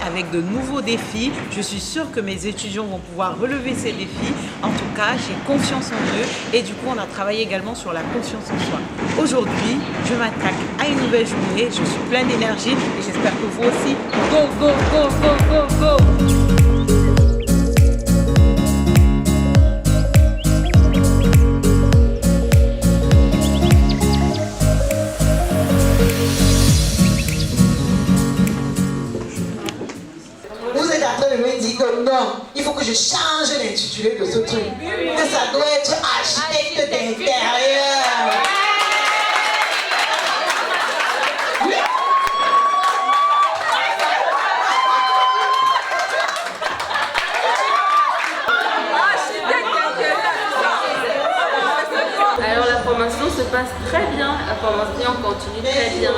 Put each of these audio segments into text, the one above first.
avec de nouveaux défis. Je suis sûre que mes étudiants vont pouvoir relever ces défis. En tout cas, j'ai confiance en eux et du coup, on a travaillé également sur la confiance en soi. Aujourd'hui, je m'attaque à une nouvelle journée. Je suis pleine d'énergie et j'espère que vous aussi. Go, go, go, go, go, go! Non, il faut que je change l'intitulé de ce truc. Que ça doit être architecte d'intérieur. Alors la formation se passe très bien, la formation continue très bien,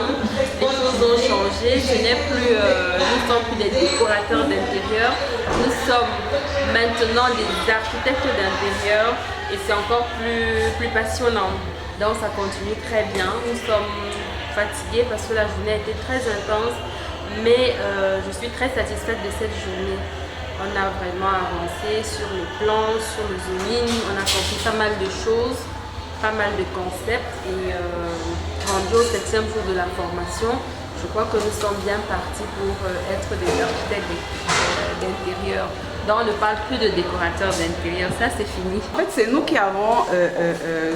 les choses ont changé, nous ne sommes plus des décorateurs d'intérieur, nous sommes maintenant des architectes d'intérieur et c'est encore plus passionnant. Donc ça continue très bien, nous sommes fatigués parce que la journée a été très intense, mais je suis très satisfaite de cette journée. On a vraiment avancé sur le plan, sur le zoning, on a compris pas mal de choses, pas mal de concepts et rendu au 7e jour de la formation, je crois que nous sommes bien partis pour être des architectes d'intérieur. Donc on ne parle plus de décorateurs d'intérieur, ça c'est fini. En fait, c'est nous qui avons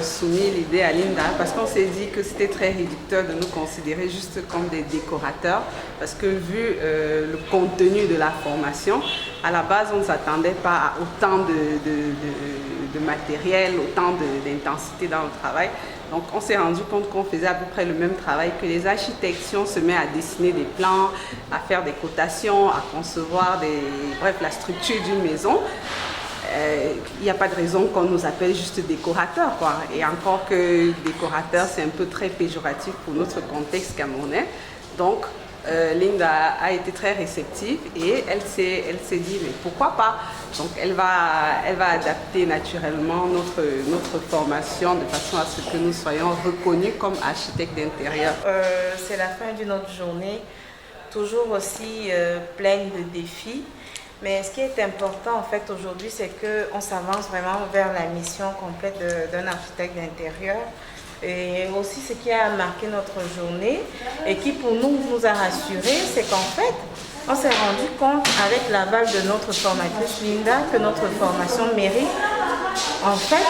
soumis l'idée à Linda parce qu'on s'est dit que c'était très réducteur de nous considérer juste comme des décorateurs parce que vu le contenu de la formation, à la base on ne s'attendait pas à autant de matériel, autant d'intensité dans le travail. Donc on s'est rendu compte qu'on faisait à peu près le même travail que les architectes. Si on se met à dessiner des plans, à faire des cotations, à concevoir bref, la structure d'une maison, il n'y a pas de raison qu'on nous appelle juste décorateur, quoi. Et encore que décorateur, c'est un peu très péjoratif pour notre contexte camerounais. Donc Linda a été très réceptive et elle s'est dit mais pourquoi pas. Donc elle va adapter naturellement notre formation de façon à ce que nous soyons reconnus comme architectes d'intérieur. C'est la fin d'une autre journée, toujours aussi pleine de défis. Mais ce qui est important en fait aujourd'hui, c'est qu'on s'avance vraiment vers la mission complète d'un architecte d'intérieur. Et aussi ce qui a marqué notre journée et qui pour nous a rassurés, c'est qu'en fait, on s'est rendu compte avec l'aval de notre formatrice Linda que notre formation mérite en fait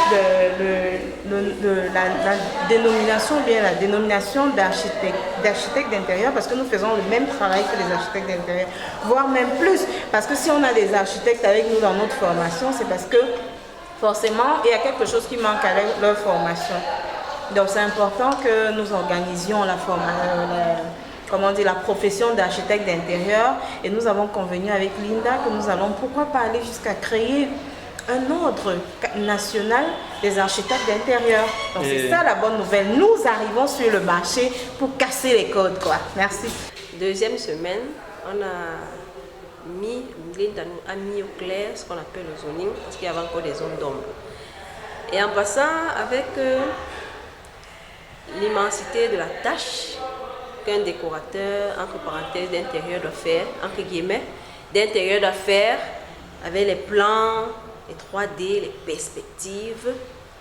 la dénomination d'architecte d'intérieur parce que nous faisons le même travail que les architectes d'intérieur, voire même plus. Parce que si on a des architectes avec nous dans notre formation, c'est parce que forcément il y a quelque chose qui manque avec leur formation. Donc c'est important que nous organisions la profession d'architecte d'intérieur et nous avons convenu avec Linda que nous allons pourquoi pas aller jusqu'à créer un ordre national des architectes d'intérieur. Donc c'est ça la bonne nouvelle. Nous arrivons sur le marché pour casser les codes, quoi. Merci. Deuxième semaine, Linda a mis au clair ce qu'on appelle le zoning parce qu'il y avait encore des zones d'ombre. Et en passant avec l'immensité de la tâche qu'un décorateur, entre parenthèses, d'intérieur doit faire, entre guillemets, d'intérieur doit faire avec les plans, les 3D, les perspectives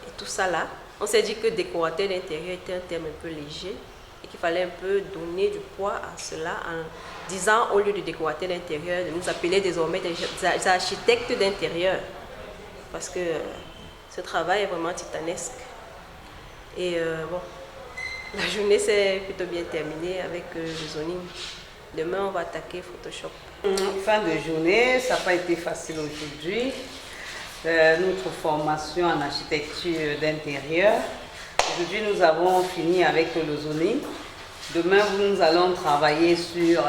et tout ça là. On s'est dit que décorateur d'intérieur était un terme un peu léger et qu'il fallait un peu donner du poids à cela en disant au lieu de décorateur d'intérieur, de nous appeler désormais des architectes d'intérieur parce que ce travail est vraiment titanesque. Et bon, la journée s'est plutôt bien terminée avec le zoning. Demain, on va attaquer Photoshop. Fin de journée, ça n'a pas été facile aujourd'hui. Notre formation en architecture d'intérieur. Aujourd'hui, nous avons fini avec le zoning. Demain, nous allons travailler sur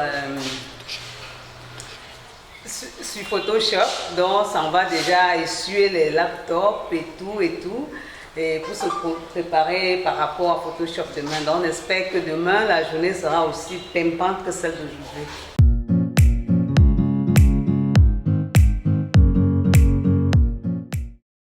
Photoshop. Donc, ça va déjà essuyer les laptops et tout. Et pour se préparer par rapport à Photoshop demain. Donc on espère que demain, la journée sera aussi pimpante que celle d'aujourd'hui.